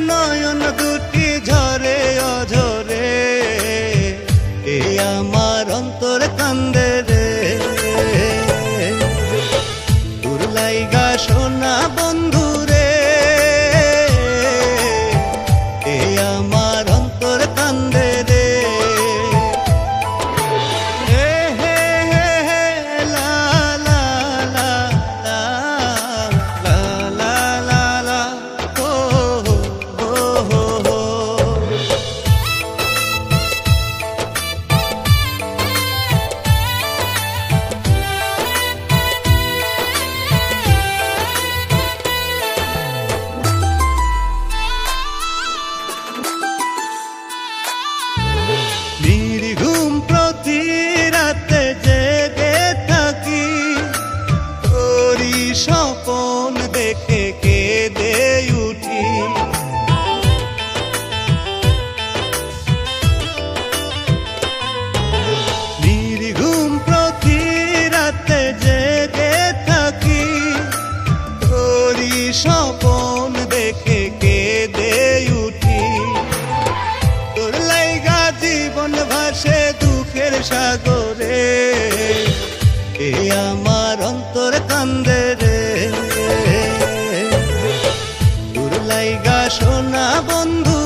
নয়ন দুটি ঝরে অঝরে, এ আমার অন্তর কান্দে রে। তোর লাইগা সোনা বন্ধু রে, এ আমার অন্তর কান্দে রে। হে হে হে হে লা লা লা লা লা লা লা লা হো হো হো হো। নির্ঘুম প্রতি রাতে জেগে থাকি, তোরি স্বপন দেখে কেঁদে উঠি। নির্ঘুম প্রতি রাতে জেগে থাকি, তোরি স্বপন দেখে কেঁদে উঠি। তোর লাইগা জীবন ভাসে দুঃখের সাগরে, এ আমার অন্তর কান্দে রে। তোর লাইগা সোনা বন্ধু